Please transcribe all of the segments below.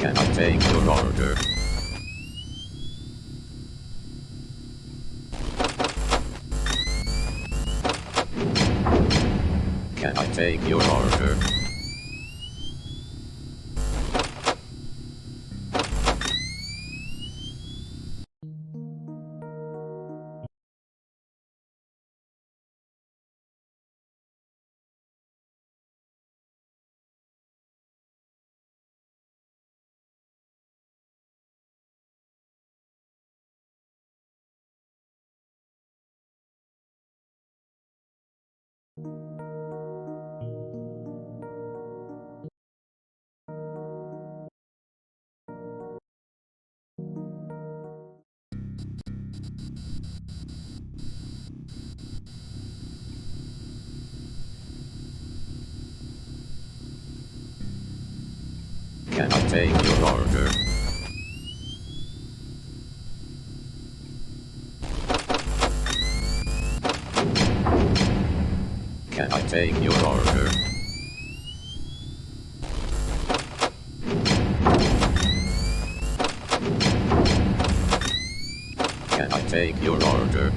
Can I take your order? Can I take your order? Can I take your order? Can I take your order? Can I take your order? Can I take your order?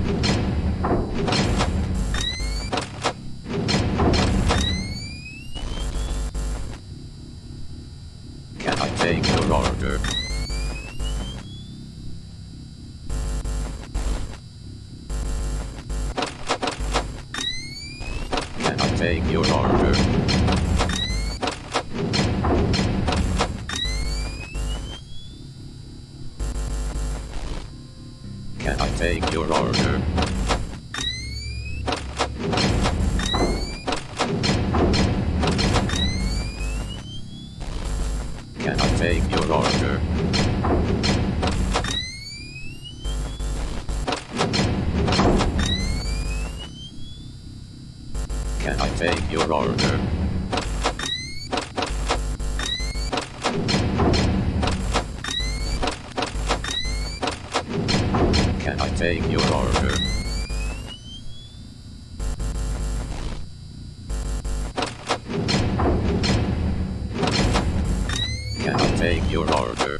Can I take your order? Can I take your order? Can I take your order? Can I take your order? Can I take your order? Can I take your order?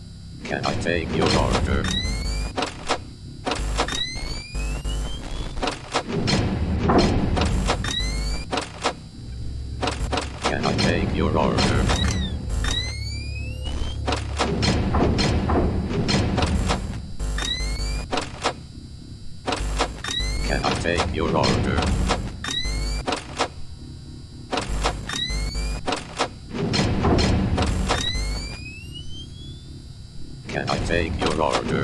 take your order? Can I take your order? Can I take your order? Can I take your order?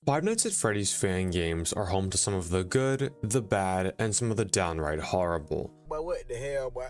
Five Nights at Freddy's fan games are home to some of the good, the bad, and some of the downright horrible. But what the hell, boy?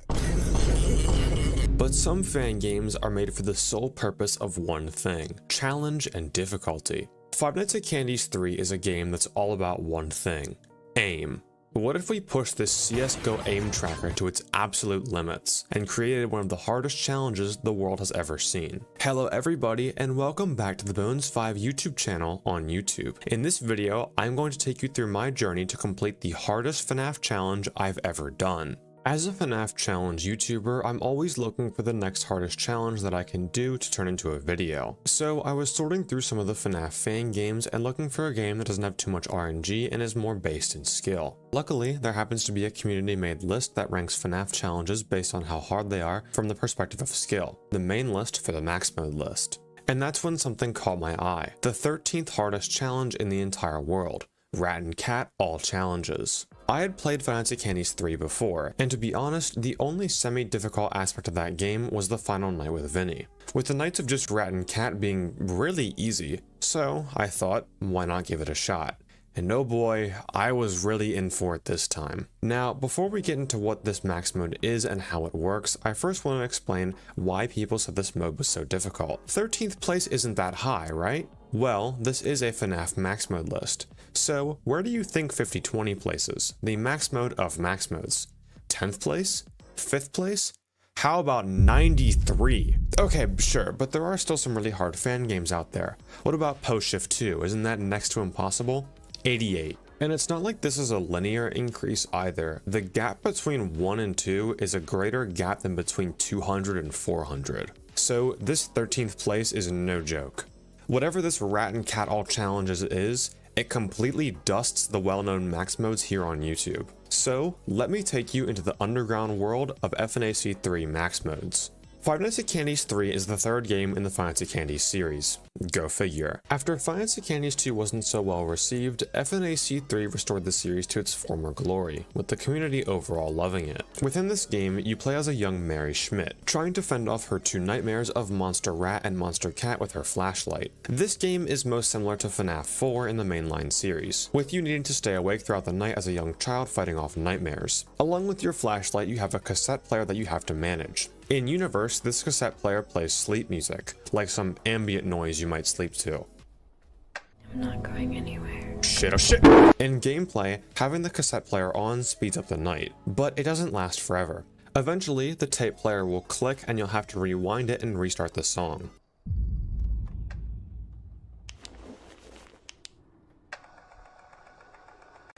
But some fan games are made for the sole purpose of one thing: challenge and difficulty. Five Nights at Candy's 3 is a game that's all about one thing: aim. What if we pushed this CSGO aim tracker to its absolute limits and created one of the hardest challenges the world has ever seen? Hello everybody, and welcome back to the Bones5 YouTube channel on YouTube. In this video, I'm going to take you through my journey to complete the hardest FNAF challenge I've ever done. As a FNAF challenge YouTuber, I'm always looking for the next hardest challenge that I can do to turn into a video. So I was sorting through some of the FNAF fan games and looking for a game that doesn't have too much RNG and is more based in skill. Luckily, there happens to be a community-made list that ranks FNAF challenges based on how hard they are from the perspective of skill, the main list for the max mode list. And that's when something caught my eye: the 13th hardest challenge in the entire world. Rat and Cat All Challenges. I had played Five Nights at Candy's 3 before, and to be honest, the only semi-difficult aspect of that game was the final night with Vinny, with the nights of just Rat and Cat being really easy. So I thought, why not give it a shot? And oh boy, I was really in for it this time. Now, before we get into what this max mode is and how it works, I first want to explain why people said this mode was so difficult. 13th place isn't that high, right? Well, this is a FNAF max mode list. So where do you think 50/20 places, the max mode of max modes? 10th place? 5th place? How about 93? Okay, sure, but there are still some really hard fan games out there. What about Post Shift 2? Isn't that next to impossible? 88. And it's not like this is a linear increase either. The gap between 1 and 2 is a greater gap than between 200 and 400. So this 13th place is no joke. Whatever this Rat and Cat All Challenges is, it completely dusts the well-known max modes here on YouTube. So let me take you into the underground world of FNAC 3 max modes. Five Nights at Candy's 3 is the third game in the Five Nights at Candy's series. Go figure. After Five Nights at Candy's 2 wasn't so well received, FNAC 3 restored the series to its former glory, with the community overall loving it. Within this game, you play as a young Mary Schmidt, trying to fend off her two nightmares of Monster Rat and Monster Cat with her flashlight. This game is most similar to FNAF 4 in the mainline series, with you needing to stay awake throughout the night as a young child fighting off nightmares. Along with your flashlight, you have a cassette player that you have to manage. In universe, this cassette player plays sleep music, like some ambient noise you might sleep to. I'm not going anywhere. Shit, oh shit! In gameplay, having the cassette player on speeds up the night, but it doesn't last forever. Eventually, the tape player will click and you'll have to rewind it and restart the song.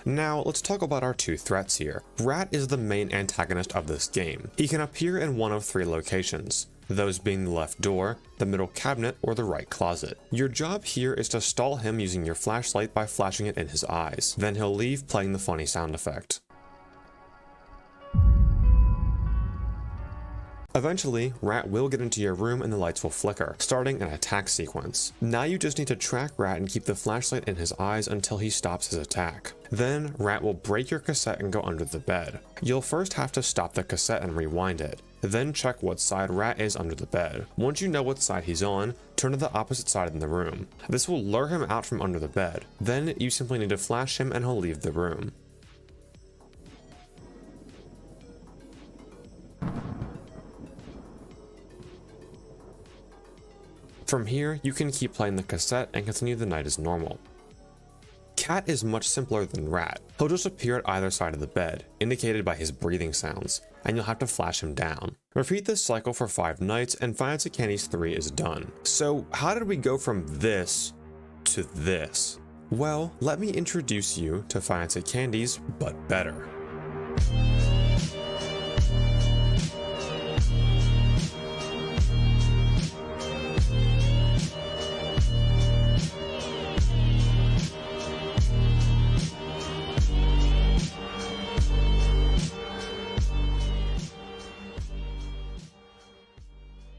Now, let's talk about our two threats here. Rat is the main antagonist of this game. He can appear in one of three locations, those being the left door, the middle cabinet, or the right closet. Your job here is to stall him using your flashlight by flashing it in his eyes. Then he'll leave playing the funny sound effect. Eventually, Rat will get into your room and the lights will flicker, starting an attack sequence. Now you just need to track Rat and keep the flashlight in his eyes until he stops his attack. Then, Rat will break your cassette and go under the bed. You'll first have to stop the cassette and rewind it. Then check what side Rat is under the bed. Once you know what side he's on, turn to the opposite side in the room. This will lure him out from under the bed. Then you simply need to flash him and he'll leave the room. From here, you can keep playing the cassette and continue the night as normal. Cat is much simpler than Rat. He'll just appear at either side of the bed, indicated by his breathing sounds, and you'll have to flash him down. Repeat this cycle for 5 nights and Five Nights at Candy's 3 is done. So how did we go from this to this? Well, let me introduce you to Five Nights at Candy's, but better.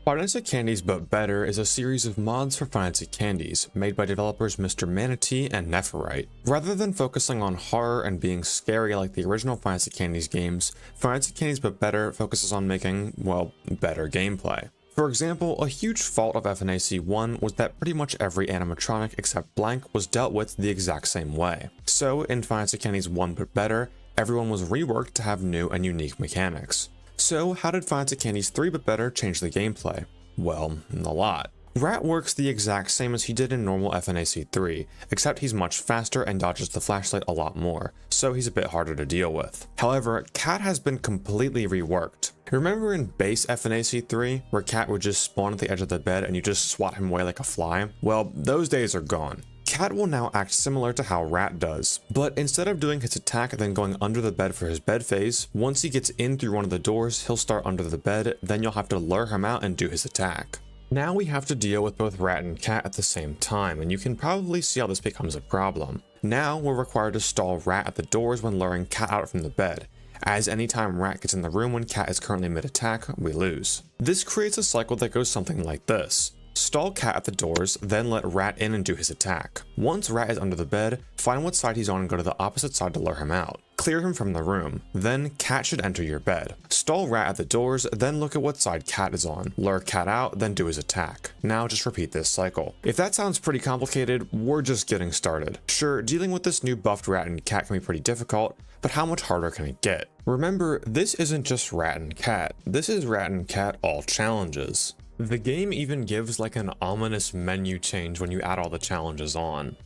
Five Nights at Candy's But Better is a series of mods for Five Nights at Candy's, made by developers Mr. Manatee and Nephirite. Rather than focusing on horror and being scary like the original Five Nights at Candy's games, Five Nights at Candy's But Better focuses on making, well, better gameplay. For example, a huge fault of FNAC 1 was that pretty much every animatronic except Blank was dealt with the exact same way. So in Final Fantasy Candy's 1 But Better, everyone was reworked to have new and unique mechanics. So how did Final Fantasy Candy's 3 But Better change the gameplay? Well, a lot. Rat works the exact same as he did in normal FNAC 3, except he's much faster and dodges the flashlight a lot more, so he's a bit harder to deal with. However, Cat has been completely reworked. Remember in base FNAC 3, where Cat would just spawn at the edge of the bed and you just swat him away like a fly? Well, those days are gone. Cat will now act similar to how Rat does, but instead of doing his attack then going under the bed for his bed phase, once he gets in through one of the doors, he'll start under the bed, then you'll have to lure him out and do his attack. Now we have to deal with both Rat and Cat at the same time, and you can probably see how this becomes a problem. Now we're required to stall Rat at the doors when luring Cat out from the bed, as anytime Rat gets in the room when Cat is currently mid-attack, we lose. This creates a cycle that goes something like this. Stall Cat at the doors, then let Rat in and do his attack. Once Rat is under the bed, find what side he's on and go to the opposite side to lure him out. Clear him from the room, then Cat should enter your bed. Stall Rat at the doors, then look at what side Cat is on. Lure Cat out, then do his attack. Now just repeat this cycle. If that sounds pretty complicated, we're just getting started. Sure, dealing with this new buffed Rat and Cat can be pretty difficult, but how much harder can it get? Remember, this isn't just Rat and Cat, this is Rat and Cat all challenges. The game even gives like an ominous menu change when you add all the challenges on.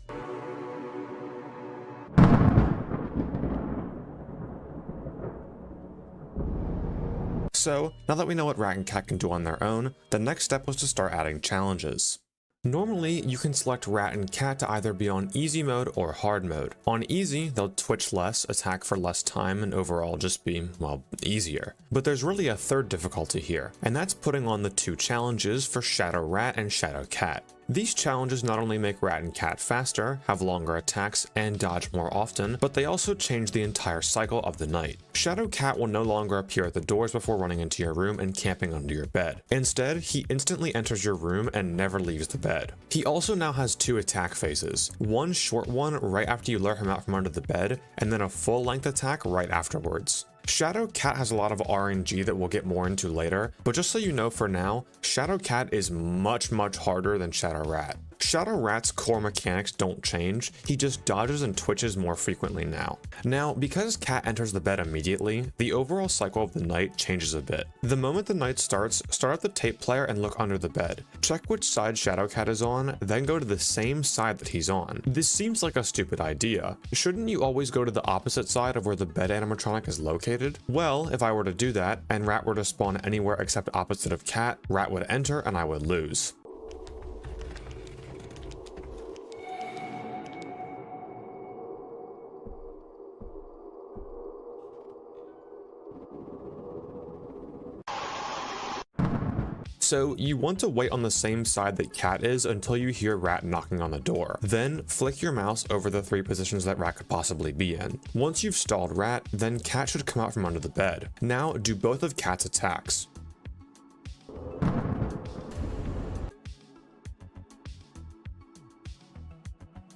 So, now that we know what Rat and Cat can do on their own, the next step was to start adding challenges. Normally, you can select Rat and Cat to either be on easy mode or hard mode. On easy, they'll twitch less, attack for less time, and overall just be, well, easier. But there's really a third difficulty here, and that's putting on the two challenges for Shadow Rat and Shadow Cat. These challenges not only make Rat and Cat faster, have longer attacks, and dodge more often, but they also change the entire cycle of the night. Shadow Cat will no longer appear at the doors before running into your room and camping under your bed. Instead, he instantly enters your room and never leaves the bed. He also now has two attack phases, one short one right after you lure him out from under the bed, and then a full-length attack right afterwards. Shadow Cat has a lot of RNG that we'll get more into later, but just so you know for now, Shadow Cat is much harder than Shadow Rat. Shadow Rat's core mechanics don't change, he just dodges and twitches more frequently now. Now, because Cat enters the bed immediately, the overall cycle of the night changes a bit. The moment the night starts, start up the tape player and look under the bed. Check which side Shadow Cat is on, then go to the same side that he's on. This seems like a stupid idea. Shouldn't you always go to the opposite side of where the bed animatronic is located? Well, if I were to do that, and Rat were to spawn anywhere except opposite of Cat, Rat would enter and I would lose. So you want to wait on the same side that Cat is until you hear Rat knocking on the door. Then flick your mouse over the three positions that Rat could possibly be in. Once you've stalled Rat, then Cat should come out from under the bed. Now do both of Cat's attacks.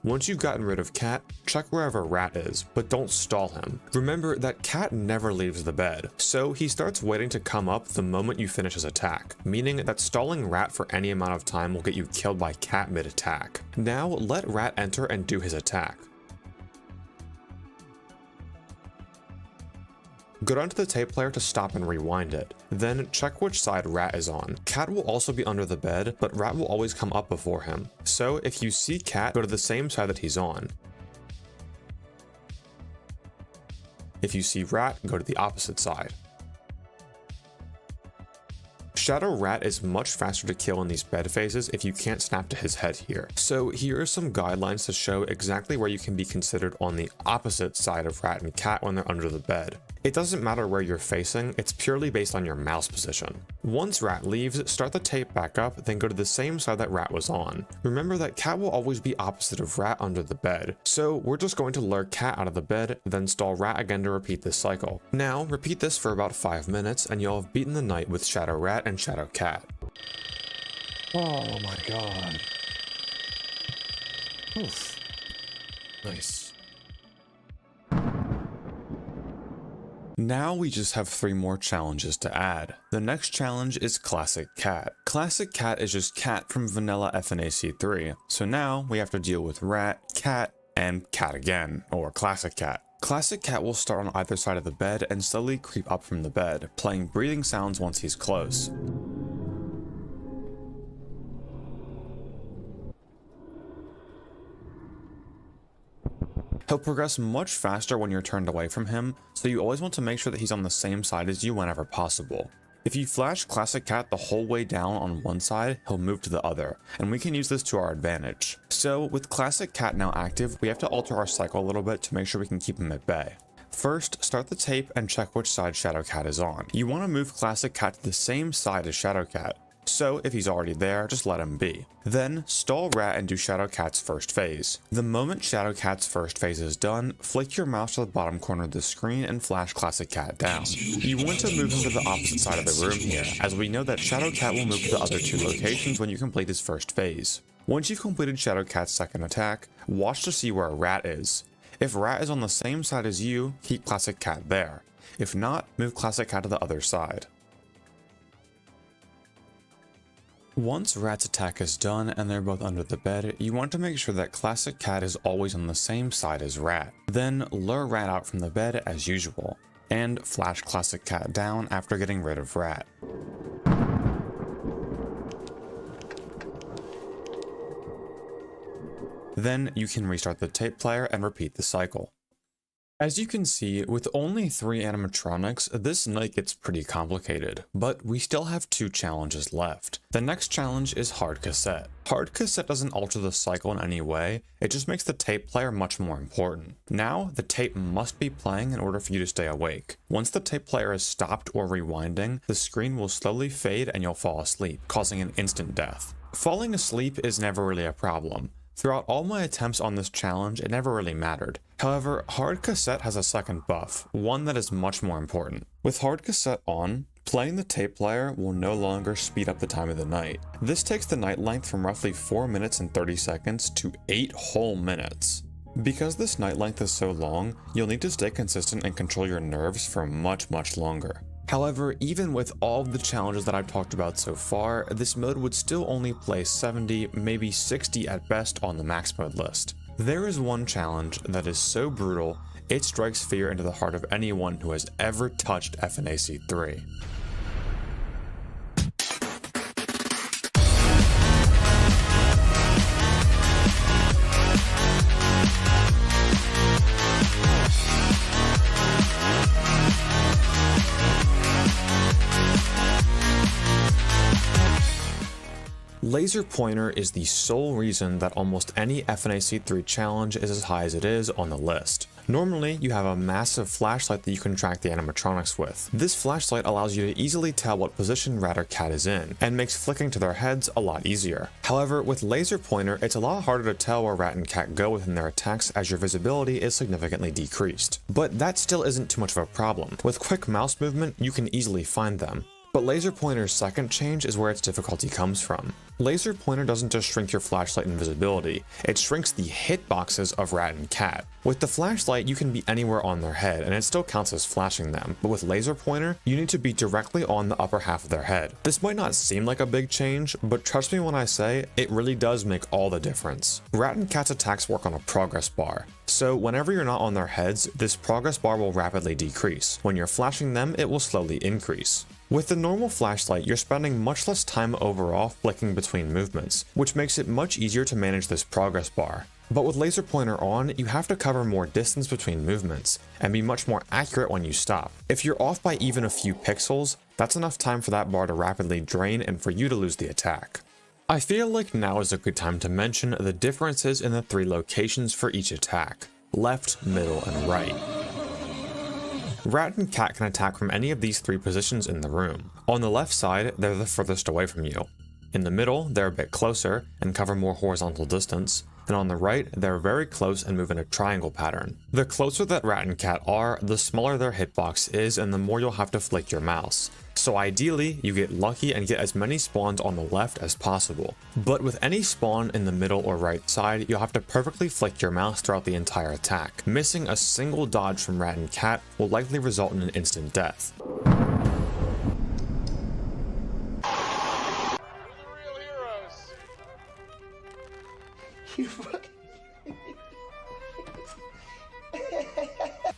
Once you've gotten rid of Cat, check wherever Rat is, but don't stall him. Remember that Cat never leaves the bed, so he starts waiting to come up the moment you finish his attack, meaning that stalling Rat for any amount of time will get you killed by Cat mid-attack. Now let Rat enter and do his attack. Go down to the tape player to stop and rewind it. Then check which side Rat is on. Cat will also be under the bed, but Rat will always come up before him. So if you see Cat, go to the same side that he's on. If you see Rat, go to the opposite side. Shadow Rat is much faster to kill in these bed phases if you can't snap to his head here. So here are some guidelines to show exactly where you can be considered on the opposite side of Rat and Cat when they're under the bed. It doesn't matter where you're facing, it's purely based on your mouse position. Once Rat leaves, start the tape back up, then go to the same side that Rat was on. Remember that Cat will always be opposite of Rat under the bed, so we're just going to lure Cat out of the bed, then stall Rat again to repeat this cycle. Now, repeat this for about 5 minutes, and you'll have beaten the night with Shadow Rat and Shadow Cat. Oh my god. Oof. Nice. Now we just have 3 more challenges to add. The next challenge is Classic Cat. Classic Cat is just cat from vanilla FNAC 3, so now we have to deal with rat, cat, and cat again, or Classic Cat. Classic Cat will start on either side of the bed and slowly creep up from the bed, playing breathing sounds once he's close. He'll progress much faster when you're turned away from him, so you always want to make sure that he's on the same side as you whenever possible. If you flash Classic Cat the whole way down on one side, he'll move to the other, and we can use this to our advantage. So with Classic Cat now active, we have to alter our cycle a little bit to make sure we can keep him at bay. First, start the tape and check which side Shadow Cat is on. You want to move Classic Cat to the same side as Shadow Cat, so if he's already there, just let him be. Then, stall Rat and do Shadow Cat's first phase. The moment Shadow Cat's first phase is done, flick your mouse to the bottom corner of the screen and flash Classic Cat down. You want to move him to the opposite side of the room here, as we know that Shadow Cat will move to the other 2 locations when you complete his first phase. Once you've completed Shadow Cat's second attack, watch to see where Rat is. If Rat is on the same side as you, keep Classic Cat there. If not, move Classic Cat to the other side. Once Rat's attack is done and they're both under the bed, you want to make sure that Classic Cat is always on the same side as Rat. Then lure Rat out from the bed as usual, and flash Classic Cat down after getting rid of Rat. Then you can restart the tape player and repeat the cycle. As you can see, with only 3 animatronics, this night gets pretty complicated, but we still have 2 challenges left. The next challenge is Hard Cassette. Hard Cassette doesn't alter the cycle in any way, it just makes the tape player much more important. Now, the tape must be playing in order for you to stay awake. Once the tape player is stopped or rewinding, the screen will slowly fade and you'll fall asleep, causing an instant death. Falling asleep is never really a problem. Throughout all my attempts on this challenge, it never really mattered. However, Hard Cassette has a second buff, one that is much more important. With Hard Cassette on, playing the tape player will no longer speed up the time of the night. This takes the night length from roughly 4 minutes and 30 seconds to 8 whole minutes. Because this night length is so long, you'll need to stay consistent and control your nerves for much longer. However, even with all of the challenges that I've talked about so far, this mode would still only play 70, maybe 60 at best on the max mode list. There is one challenge that is so brutal, it strikes fear into the heart of anyone who has ever touched FNAC 3. Laser Pointer is the sole reason that almost any FNAC 3 challenge is as high as it is on the list. Normally, you have a massive flashlight that you can track the animatronics with. This flashlight allows you to easily tell what position Rat or Cat is in, and makes flicking to their heads a lot easier. However, with Laser Pointer, it's a lot harder to tell where Rat and Cat go within their attacks as your visibility is significantly decreased. But that still isn't too much of a problem. With quick mouse movement, you can easily find them. But Laser Pointer's second change is where its difficulty comes from. Laser Pointer doesn't just shrink your flashlight invisibility, it shrinks the hitboxes of Rat and Cat. With the flashlight, you can be anywhere on their head and it still counts as flashing them, but with Laser Pointer, you need to be directly on the upper half of their head. This might not seem like a big change, but trust me when I say, it really does make all the difference. Rat and Cat's attacks work on a progress bar. So whenever you're not on their heads, this progress bar will rapidly decrease. When you're flashing them, it will slowly increase. With the normal flashlight, you're spending much less time overall flicking between movements, which makes it much easier to manage this progress bar. But with Laser Pointer on, you have to cover more distance between movements, and be much more accurate when you stop. If you're off by even a few pixels, that's enough time for that bar to rapidly drain and for you to lose the attack. I feel like now is a good time to mention the differences in the 3 locations for each attack: left, middle, and right. Rat and Cat can attack from any of these 3 positions in the room. On the left side, they're the furthest away from you. In the middle, they're a bit closer and cover more horizontal distance. and on the right, they're very close and move in a triangle pattern. The closer that rat and cat are, the smaller their hitbox is and the more you'll have to flick your mouse. So ideally, you get lucky and get as many spawns on the left as possible. But with any spawn in the middle or right side, you'll have to perfectly flick your mouse throughout the entire attack. Missing a single dodge from rat and cat will likely result in an instant death.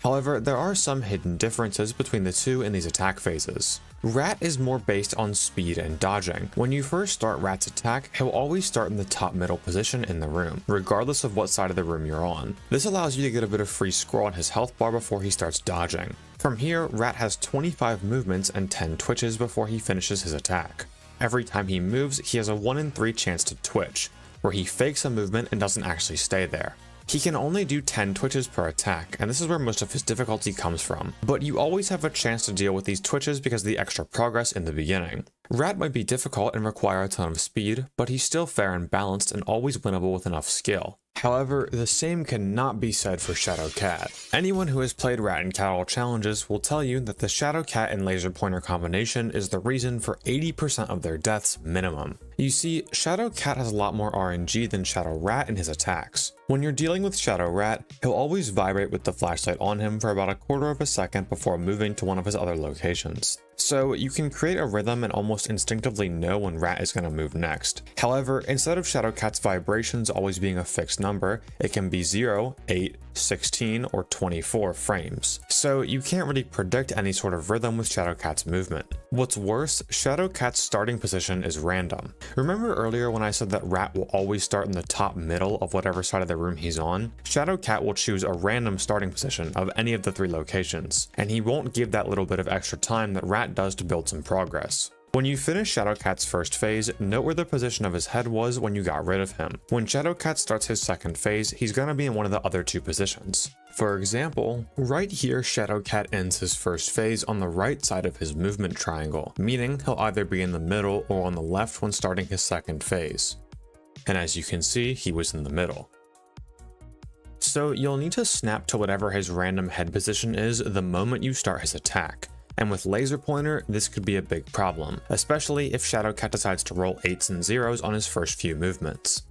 However, there are some hidden differences between the two in these attack phases. Rat is more based on speed and dodging. When you first start Rat's attack, he'll always start in the top middle position in the room, regardless of what side of the room you're on. This allows you to get a bit of free scroll on his health bar before he starts dodging. From here, Rat has 25 movements and 10 twitches before he finishes his attack. Every time he moves, he has a 1 in 3 chance to twitch, where he fakes a movement and doesn't actually stay there. He can only do 10 twitches per attack, and this is where most of his difficulty comes from. But you always have a chance to deal with these twitches because of the extra progress in the beginning. Rat might be difficult and require a ton of speed, but he's still fair and balanced and always winnable with enough skill. However, the same cannot be said for Shadow Cat. Anyone who has played Rat and Cat All Challenges will tell you that the Shadow Cat and Laser Pointer combination is the reason for 80% of their deaths minimum. You see, Shadow Cat has a lot more RNG than Shadow Rat in his attacks. When you're dealing with Shadow Rat, he'll always vibrate with the flashlight on him for about a quarter of a second before moving to one of his other locations. So you can create a rhythm and almost instinctively know when Rat is going to move next. However, instead of Shadow Cat's vibrations always being a fixed number, it can be 0, 8, 16, or 24 frames. So you can't really predict any sort of rhythm with Shadow Cat's movement. What's worse, Shadow Cat's starting position is random. Remember earlier when I said that Rat will always start in the top middle of whatever side of the room he's on? Shadow Cat will choose a random starting position of any of the 3 locations, and he won't give that little bit of extra time that Rat does to build some progress. When you finish Shadow Cat's first phase, note where the position of his head was when you got rid of him. When Shadow Cat starts his second phase, he's gonna be in one of the other 2 positions. For example, right here Shadow Cat ends his first phase on the right side of his movement triangle, meaning he'll either be in the middle or on the left when starting his second phase. And as you can see, he was in the middle. So you'll need to snap to whatever his random head position is the moment you start his attack. And with Laser Pointer, this could be a big problem, especially if Shadow Cat decides to roll 8s and 0s on his first few movements.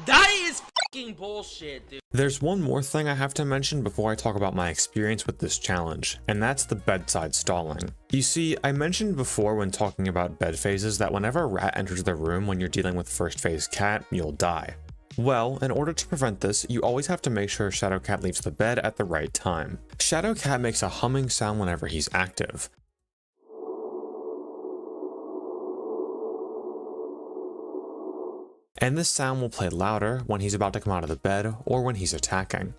That is fucking bullshit, dude. There's one more thing I have to mention before I talk about my experience with this challenge, and that's the bedside stalling. You see, I mentioned before when talking about bed phases that whenever Rat enters the room when you're dealing with first phase Cat, you'll die. Well, in order to prevent this, you always have to make sure Shadow Cat leaves the bed at the right time. Shadow Cat makes a humming sound whenever he's active. And this sound will play louder when he's about to come out of the bed or when he's attacking.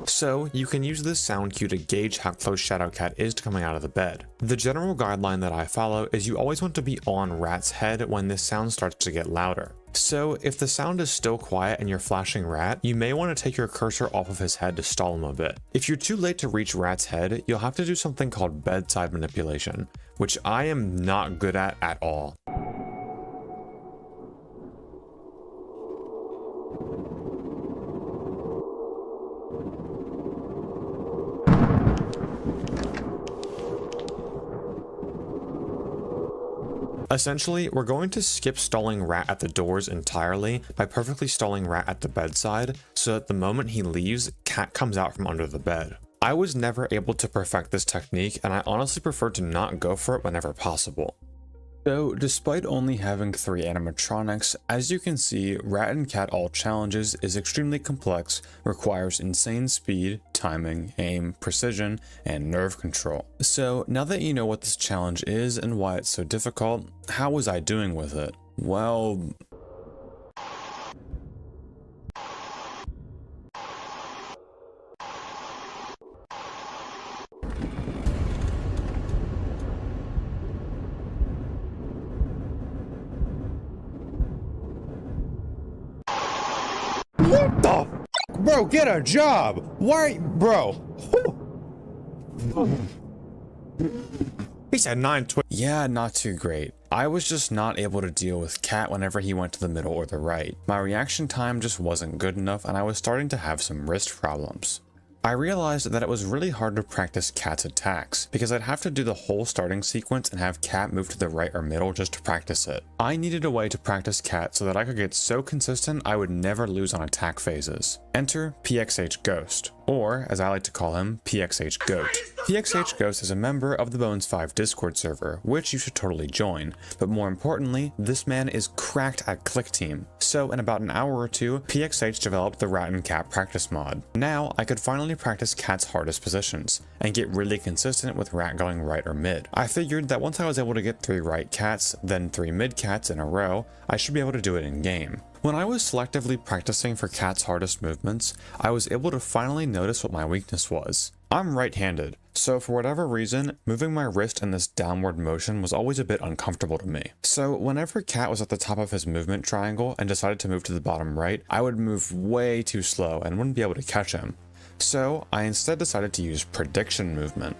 So you can use this sound cue to gauge how close Shadow Cat is to coming out of the bed. The general guideline that I follow is you always want to be on Rat's head when this sound starts to get louder. So if the sound is still quiet and you're flashing Rat, you may want to take your cursor off of his head to stall him a bit. If you're too late to reach Rat's head, you'll have to do something called bedside manipulation, which I am not good at all. Essentially, we're going to skip stalling Rat at the doors entirely by perfectly stalling Rat at the bedside, so that the moment he leaves, Cat comes out from under the bed. I was never able to perfect this technique, and I honestly prefer to not go for it whenever possible. So, despite only having 3 animatronics, as you can see, Rat and Cat All Challenges is extremely complex, requires insane speed, timing, aim, precision, and nerve control. So, now that you know what this challenge is and why it's so difficult, how was I doing with it? Well, Bro, get a job! Why, bro? He said 920. Yeah, not too great. I was just not able to deal with Cat whenever he went to the middle or the right. My reaction time just wasn't good enough and I was starting to have some wrist problems. I realized that it was really hard to practice Cat's attacks, because I'd have to do the whole starting sequence and have Cat move to the right or middle just to practice it. I needed a way to practice Cat so that I could get so consistent I would never lose on attack phases. Enter PXH Ghost, or as I like to call him, PXH Goat. PXH Ghost is a member of the Bones 5 Discord server, which you should totally join, but more importantly, this man is cracked at Click Team. So in about an hour or two, PXH developed the Rat and Cat practice mod. Now I could finally practice Cat's hardest positions, and get really consistent with Rat going right or mid. I figured that once I was able to get 3 right cats, then 3 mid cats in a row, I should be able to do it in game. When I was selectively practicing for Cat's hardest movements, I was able to finally notice what my weakness was. I'm right-handed, so for whatever reason, moving my wrist in this downward motion was always a bit uncomfortable to me. So whenever Cat was at the top of his movement triangle and decided to move to the bottom right, I would move way too slow and wouldn't be able to catch him. So I instead decided to use prediction movement.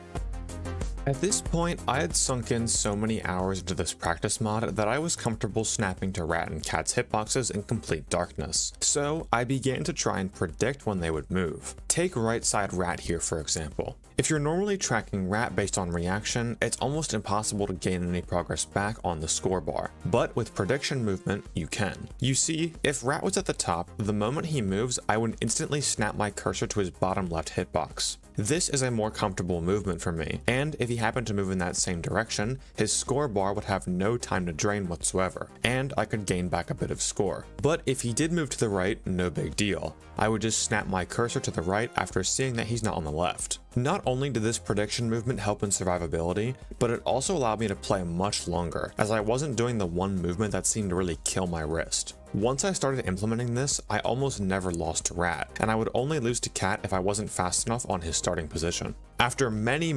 At this point, I had sunk in so many hours into this practice mod that I was comfortable snapping to Rat and Cat's hitboxes in complete darkness. So I began to try and predict when they would move. Take right side Rat here for example. If you're normally tracking Rat based on reaction, it's almost impossible to gain any progress back on the scorebar. But with prediction movement, you can. You see, if Rat was at the top, the moment he moves, I would instantly snap my cursor to his bottom left hitbox. This is a more comfortable movement for me, and if he happened to move in that same direction, his score bar would have no time to drain whatsoever, and I could gain back a bit of score. But if he did move to the right, no big deal. I would just snap my cursor to the right after seeing that he's not on the left. Not only did this prediction movement help in survivability, but it also allowed me to play much longer, as I wasn't doing the one movement that seemed to really kill my wrist. Once I started implementing this, I almost never lost to Rat, and I would only lose to Cat if I wasn't fast enough on his starting position. After many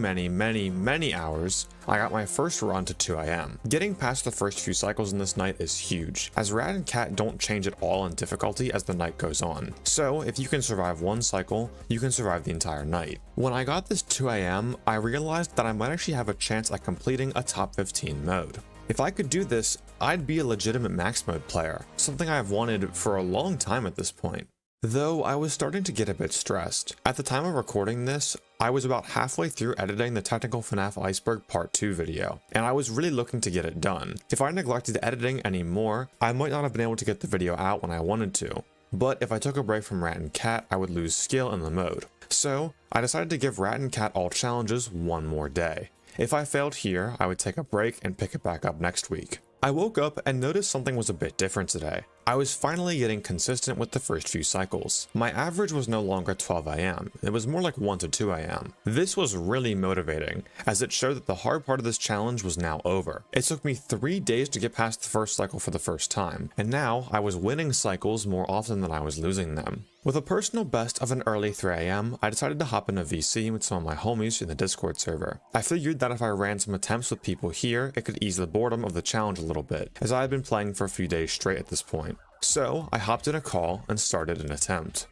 hours, I got my first run to 2 AM. Getting past the first few cycles in this night is huge, as Rat and Cat don't change at all in difficulty as the night goes on. So if you can survive one cycle, you can survive the entire night. When I got this 2 AM, I realized that I might actually have a chance at completing a top 15 mode. If I could do this, I'd be a legitimate max mode player, something I've wanted for a long time at this point. Though I was starting to get a bit stressed. At the time of recording this, I was about halfway through editing the Technical FNAF Iceberg Part 2 video, and I was really looking to get it done. If I neglected editing anymore, I might not have been able to get the video out when I wanted to. But if I took a break from Rat and Cat, I would lose skill in the mode. So I decided to give Rat and Cat all challenges one more day. If I failed here, I would take a break and pick it back up next week. I woke up and noticed something was a bit different today. I was finally getting consistent with the first few cycles. My average was no longer 12 AM, it was more like 1 to 2 AM. This was really motivating, as it showed that the hard part of this challenge was now over. It took me 3 days to get past the first cycle for the first time, and now I was winning cycles more often than I was losing them. With a personal best of an early 3 AM, I decided to hop in a VC with some of my homies in the Discord server. I figured that if I ran some attempts with people here, it could ease the boredom of the challenge a little bit, as I had been playing for a few days straight at this point. So I hopped in a call and started an attempt.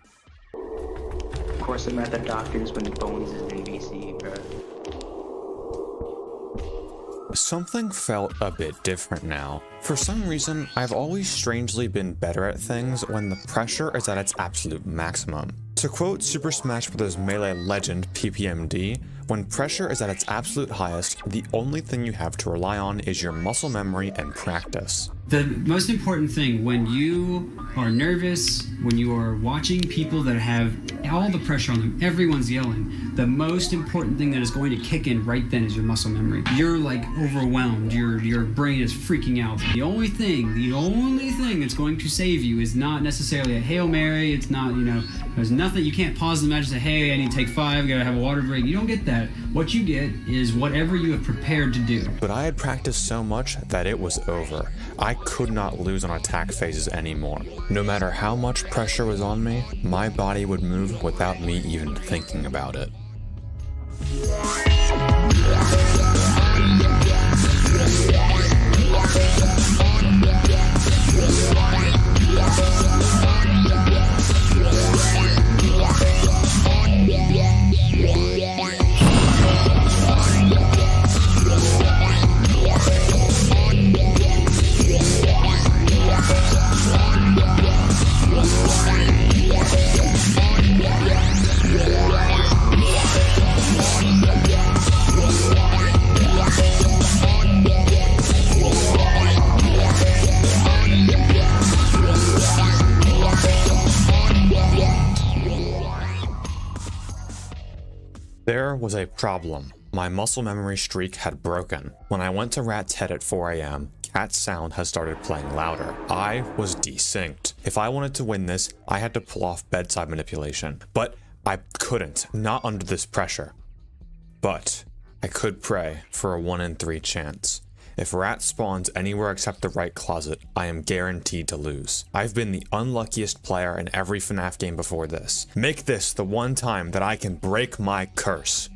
Of course, I'm at the doctor's when Bones is in VC, bro. Something felt a bit different now. For some reason, I've always strangely been better at things when the pressure is at its absolute maximum. To quote Super Smash Bros. Melee legend PPMD, when pressure is at its absolute highest, the only thing you have to rely on is your muscle memory and practice. The most important thing when you are nervous, when you are watching people that have all the pressure on them, everyone's yelling, the most important thing that is going to kick in right then is your muscle memory. You're like overwhelmed, your brain is freaking out. The only thing that's going to save you is not necessarily a Hail Mary, it's not, there's nothing, you can't pause the match and say, hey, I need to take 5, gotta have a water break. You don't get that. What you get is whatever you have prepared to do. But I had practiced so much that it was over. I could not lose on attack phases anymore. No matter how much pressure was on me, my body would move without me even thinking about it. was a problem. My muscle memory streak had broken. When I went to Rat's Head at 4 AM, Cat's sound had started playing louder. I was desynced. If I wanted to win this, I had to pull off bedside manipulation. But I couldn't, not under this pressure. But I could pray for a 1 in 3 chance. If Rat spawns anywhere except the right closet, I am guaranteed to lose. I've been the unluckiest player in every FNAF game before this. Make this the one time that I can break my curse.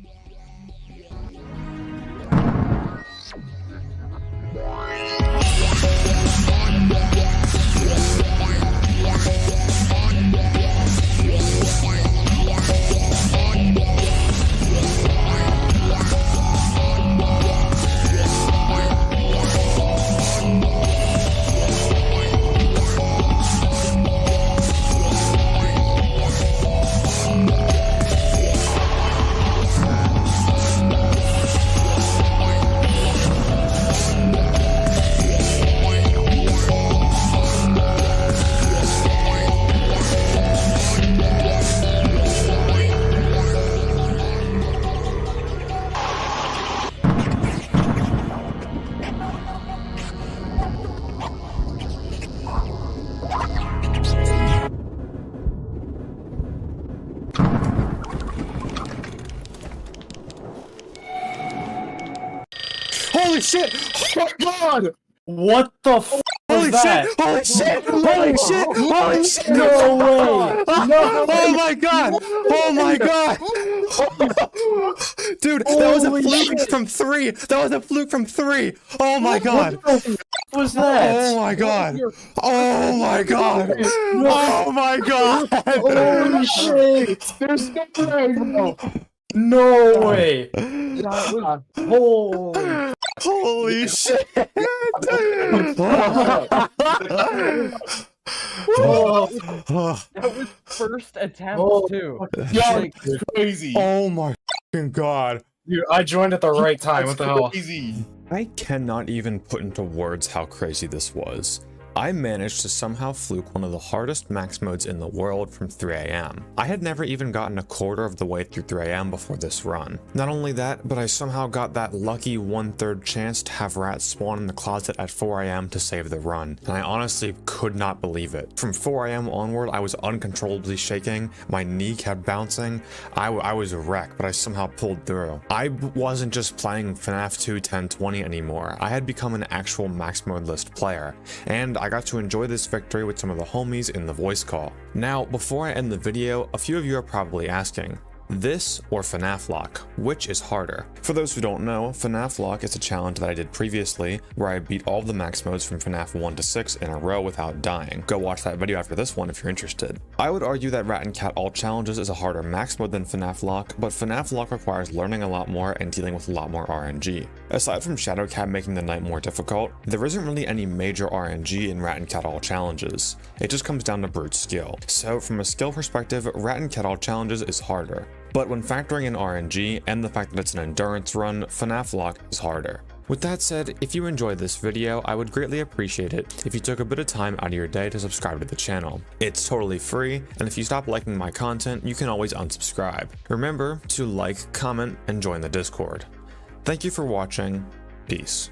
Holy shit! Oh my god! What the f was that? Holy shit! Holy shit! Holy shit! No way! No! Oh my god! Oh my god! Dude, that was a fluke from 3! That was a fluke from 3! Oh my god! What the f was that? Oh my god! Oh my god! Oh my god! Holy shit! There's no way, bro! No way! Holy Holy shit! That was first attempt too. Yeah, crazy. Oh my fucking god! Dude, I joined at the right time. What the hell? Crazy. I cannot even put into words how crazy this was. I managed to somehow fluke one of the hardest max modes in the world from 3 AM. I had never even gotten a quarter of the way through 3 AM before this run. Not only that, but I somehow got that lucky 1/3 chance to have rats spawn in the closet at 4 AM to save the run, and I honestly could not believe it. From 4 AM onward, I was uncontrollably shaking, my knee kept bouncing, I was a wreck, but I somehow pulled through. I wasn't just playing FNAF 2 1020 anymore, I had become an actual max mode list player, and I got to enjoy this victory with some of the homies in the voice call. Now, before I end the video, a few of you are probably asking, this or FNAF Lock, which is harder? For those who don't know, FNAF Lock is a challenge that I did previously, where I beat all of the max modes from FNAF 1 to 6 in a row without dying. Go watch that video after this one if you're interested. I would argue that Rat and Cat All Challenges is a harder max mode than FNAF Lock, but FNAF Lock requires learning a lot more and dealing with a lot more RNG. Aside from Shadowcat making the night more difficult, there isn't really any major RNG in Rat and Cat All Challenges. It just comes down to brute skill. So from a skill perspective, Rat and Cat All Challenges is harder. But when factoring in RNG and the fact that it's an endurance run, FNAF Lock is harder. With that said, if you enjoyed this video, I would greatly appreciate it if you took a bit of time out of your day to subscribe to the channel. It's totally free, and if you stop liking my content, you can always unsubscribe. Remember to like, comment, and join the Discord. Thank you for watching. Peace.